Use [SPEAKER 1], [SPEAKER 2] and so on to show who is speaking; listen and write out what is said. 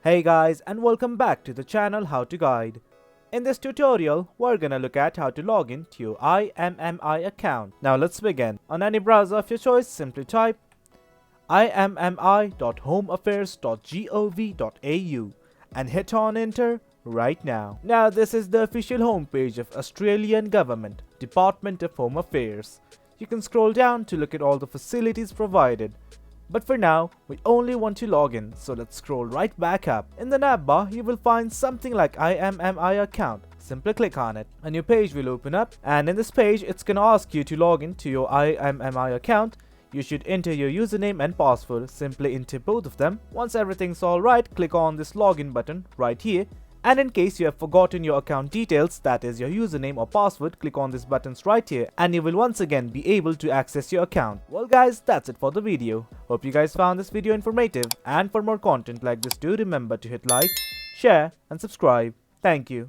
[SPEAKER 1] Hey guys, and welcome back to the channel How to Guide. In this tutorial, we're gonna look at how to log in to your IMMI account. Now let's begin. On any browser of your choice, simply type immi.homeaffairs.gov.au and hit on enter right now. Now this is the official homepage of Australian Government, Department of Home Affairs. You can scroll down to look at all the facilities provided. But for now, we only want to log in, so let's scroll right back up. In the nav bar, you will find something like IMMI account. Simply click on it. A new page will open up, and in this page, it's gonna ask you to log in to your IMMI account. You should enter your username and password. Simply enter both of them. Once everything's alright, click on this login button right here. And in case you have forgotten your account details, that is your username or password, click on these buttons right here and you will once again be able to access your account. Well guys, that's it for the video. Hope you guys found this video informative, and for more content like this, do remember to hit like, share and subscribe. Thank you.